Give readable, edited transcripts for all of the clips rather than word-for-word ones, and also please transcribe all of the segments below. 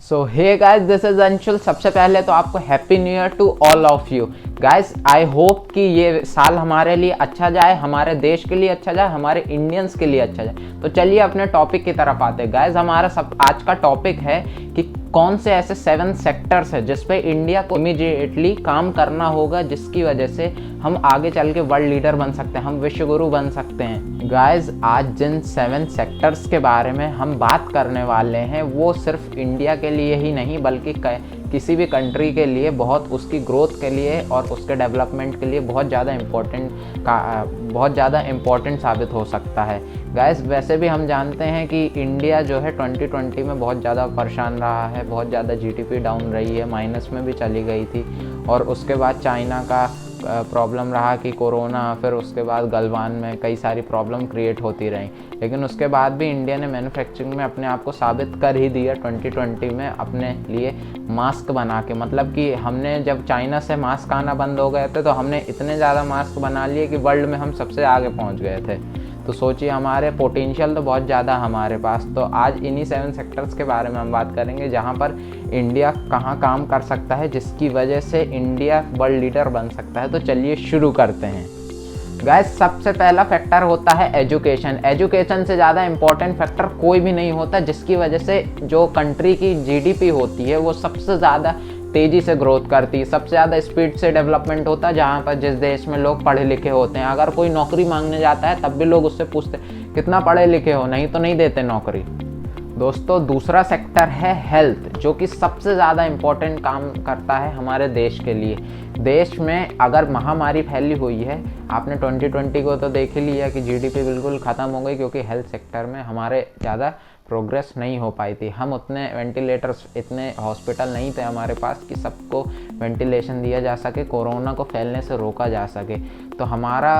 So hey guys, this is Anshul. सबसे पहले तो आपको happy new year to all of you guys. I hope कि ये साल हमारे लिए अच्छा जाए, हमारे देश के लिए अच्छा जाए, हमारे इंडियंस के लिए अच्छा जाए। तो चलिए अपने टॉपिक की तरफ आते हैं गाइस। हमारा सब आज का टॉपिक है कि कौन से ऐसे 7 सेक्टर्स है जिस पे इंडिया को इमीडिएटली काम करना होगा, जिसकी वजह से हम आगे चल के वर्ल्ड लीडर बन सकते हैं, हम विश्व गुरु बन सकते हैं। गाइस, आज जिन 7 सेक्टर्स के बारे में हम बात करने वाले हैं वो सिर्फ इंडिया के लिए ही नहीं बल्कि किसी भी कंट्री के लिए बहुत उसकी ग्रोथ के लिए और उसके डेवलपमेंट के लिए बहुत ज़्यादा इम्पोर्टेंट साबित हो सकता है। गाइस, वैसे भी हम जानते हैं कि इंडिया जो है 2020 में बहुत ज़्यादा परेशान रहा है, बहुत ज़्यादा जीडीपी डाउन रही है, माइनस में भी चली गई थी। और उसके बाद चाइना का प्रॉब्लम रहा कि कोरोना, फिर उसके बाद गलवान में कई सारी प्रॉब्लम क्रिएट होती रही। लेकिन उसके बाद भी इंडिया ने मैन्युफैक्चरिंग में अपने आप को साबित कर ही दिया 2020 में अपने लिए मास्क बना के। मतलब कि हमने जब चाइना से मास्क आना बंद हो गए थे तो हमने इतने ज़्यादा मास्क बना लिए कि वर्ल्ड में हम सबसे आगे पहुंच गए थे। तो सोचिए, हमारे पोटेंशियल तो बहुत ज़्यादा हमारे पास। तो आज इन्हीं 7 सेक्टर्स के बारे में हम बात करेंगे जहाँ पर इंडिया कहाँ काम कर सकता है, जिसकी वजह से इंडिया वर्ल्ड लीडर बन सकता है। तो चलिए शुरू करते हैं। गाइस, सबसे पहला फैक्टर होता है एजुकेशन। एजुकेशन से ज़्यादा इम्पोर्टेंट फैक्टर कोई भी नहीं होता, जिसकी वजह से जो कंट्री की जीडीपी होती है वो सबसे ज़्यादा तेज़ी से ग्रोथ करती है, सबसे ज़्यादा स्पीड से डेवलपमेंट होता है। जहाँ पर जिस देश में लोग पढ़े लिखे होते हैं, अगर कोई नौकरी मांगने जाता है तब भी लोग उससे पूछते कितना पढ़े लिखे हो, नहीं तो नहीं देते नौकरी। दोस्तों, दूसरा सेक्टर है हेल्थ, जो कि सबसे ज़्यादा इम्पोर्टेंट काम करता है हमारे देश के लिए। देश में अगर महामारी फैली हुई है, आपने 2020 को तो देख ही लिया कि जीडीपी बिल्कुल ख़त्म हो गई, क्योंकि हेल्थ सेक्टर में हमारे ज़्यादा प्रोग्रेस नहीं हो पाई थी। हम उतने वेंटिलेटर्स, इतने हॉस्पिटल नहीं थे हमारे पास कि सबको वेंटिलेशन दिया जा सके, कोरोना को फैलने से रोका जा सके। तो हमारा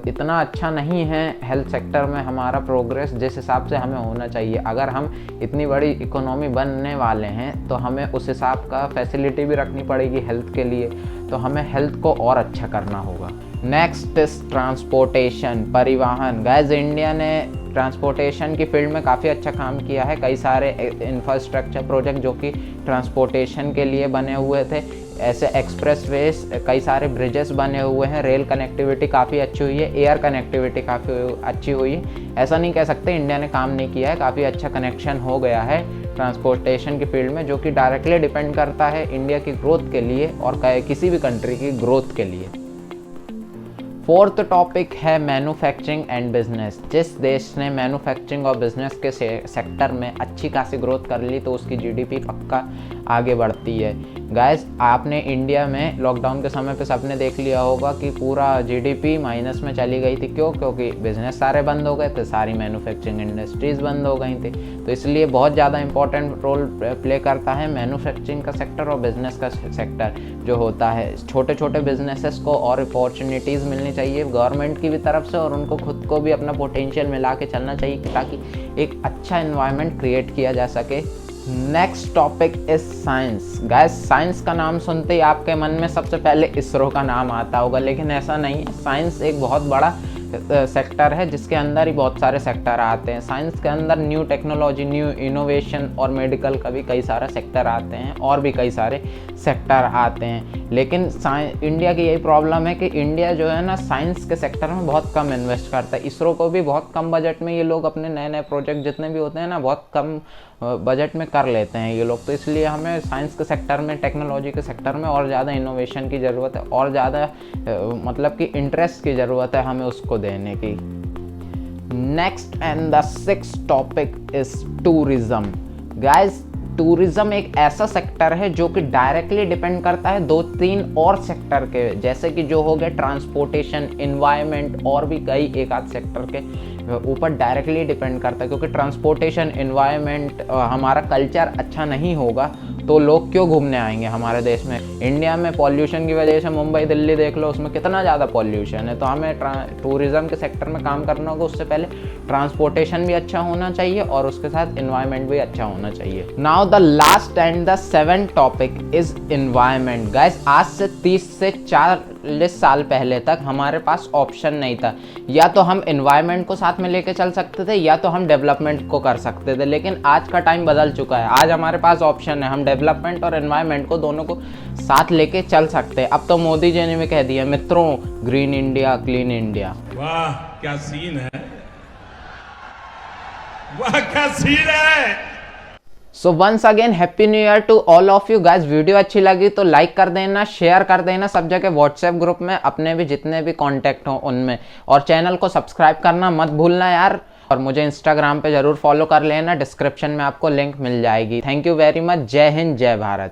इतना अच्छा नहीं है हेल्थ सेक्टर में हमारा प्रोग्रेस जिस हिसाब से हमें होना चाहिए। अगर हम इतनी बड़ी इकोनॉमी बनने वाले हैं तो हमें उस हिसाब का फैसिलिटी भी रखनी पड़ेगी हेल्थ के लिए। तो हमें हेल्थ को और अच्छा करना होगा। नेक्स्ट इज ट्रांसपोर्टेशन, परिवहन। गाइस, इंडिया ने ट्रांसपोर्टेशन की फील्ड में काफ़ी अच्छा काम किया है। कई सारे इंफ्रास्ट्रक्चर प्रोजेक्ट जो कि ट्रांसपोर्टेशन के लिए बने हुए थे, ऐसे एक्सप्रेस वेज, कई सारे ब्रिजेस बने हुए हैं, रेल कनेक्टिविटी काफ़ी अच्छी हुई है, एयर कनेक्टिविटी काफ़ी अच्छी हुई है। ऐसा नहीं कह सकते इंडिया ने काम नहीं किया है, काफ़ी अच्छा कनेक्शन हो गया है ट्रांसपोर्टेशन की फील्ड में, जो कि डायरेक्टली डिपेंड करता है इंडिया की ग्रोथ के लिए और किसी भी कंट्री की ग्रोथ के लिए। फोर्थ टॉपिक है मैन्युफैक्चरिंग एंड बिजनेस। जिस देश ने मैन्युफैक्चरिंग और बिजनेस के सेक्टर में अच्छी खासी ग्रोथ कर ली तो उसकी जीडीपी पक्का आगे बढ़ती है। गाइस, आपने इंडिया में लॉकडाउन के समय पे सबने देख लिया होगा कि पूरा जीडीपी माइनस में चली गई थी। क्यों? क्योंकि बिजनेस सारे बंद हो गए थे, सारी मैन्युफैक्चरिंग इंडस्ट्रीज़ बंद हो गई थी। तो इसलिए बहुत ज़्यादा इंपॉर्टेंट रोल प्ले करता है मैन्युफैक्चरिंग का सेक्टर और बिजनेस का सेक्टर जो होता है। छोटे छोटे बिजनेसेस को और अपॉर्चुनिटीज़ मिलनी चाहिए गवर्नमेंट की भी तरफ से, और उनको खुद को भी अपना पोटेंशियल मिला के चलना चाहिए ताकि एक अच्छा एनवायरनमेंट क्रिएट किया जा सके। Next topic is science. Guys, science का नाम सुनते ही आपके मन में सबसे पहले इसरो का नाम आता होगा, लेकिन ऐसा नहीं है। साइंस एक बहुत बड़ा सेक्टर है जिसके अंदर ही बहुत सारे सेक्टर आते हैं। साइंस के अंदर न्यू टेक्नोलॉजी, न्यू इनोवेशन और मेडिकल का भी कई सारे सेक्टर आते हैं, और भी कई सारे सेक्टर आते हैं। लेकिन इंडिया की यही प्रॉब्लम है कि इंडिया जो है ना, साइंस के सेक्टर में बहुत कम इन्वेस्ट करता है। इसरो को भी बहुत कम बजट में ये लोग अपने नए नए प्रोजेक्ट जितने भी होते हैं ना, बहुत कम बजट में कर लेते हैं ये लोग। तो इसलिए हमें साइंस के सेक्टर में, टेक्नोलॉजी के सेक्टर में और ज़्यादा इनोवेशन की ज़रूरत है, और ज़्यादा मतलब कि इंटरेस्ट की ज़रूरत है हमें उसको देने की। Next and the 6th topic is tourism. Guys, tourism एक ऐसा सेक्टर है जो कि डायरेक्टली डिपेंड करता है 2-3 और सेक्टर के, जैसे कि जो हो गए ट्रांसपोर्टेशन, एनवायरनमेंट, और भी कई एक आध सेक्टर के ऊपर डायरेक्टली डिपेंड करता है। क्योंकि ट्रांसपोर्टेशन, एनवायरनमेंट, हमारा कल्चर अच्छा नहीं होगा तो लोग क्यों घूमने आएंगे हमारे देश में। इंडिया में पॉल्यूशन की वजह से मुंबई दिल्ली देख लो, उसमें कितना ज़्यादा पॉल्यूशन है। तो हमें टूरिज़्म के सेक्टर में काम करना होगा। उससे पहले ट्रांसपोर्टेशन भी अच्छा होना चाहिए और उसके साथ एनवायरनमेंट भी अच्छा होना चाहिए। Now the last and the 7th topic is environment. Guys, आज से 30 से 40 साल पहले तक हमारे पास ऑप्शन नहीं था, या तो हम एनवायरनमेंट को साथ में लेके चल सकते थे या तो हम डेवलपमेंट को कर सकते थे। लेकिन आज का टाइम बदल चुका है, आज हमारे पास ऑप्शन है, हम डेवलपमेंट और एनवायरनमेंट को दोनों को साथ लेके चल सकते हैं। अब तो मोदी जी ने भी कह दिया मित्रों, ग्रीन इंडिया क्लीन इंडिया। वाह क्या सीन है, वाह क्या सीन है। So once again happy new year to all of you guys. Video अच्छी लगी तो लाइक कर देना, शेयर कर देना सब जगह, व्हाट्सएप ग्रुप में, अपने भी जितने भी कांटेक्ट हो उनमें, और चैनल को सब्सक्राइब करना मत भूलना यार। और मुझे इंस्टाग्राम पे जरूर फॉलो कर लेना, डिस्क्रिप्शन में आपको लिंक मिल जाएगी। Thank you very much. जय हिंद, जय भारत।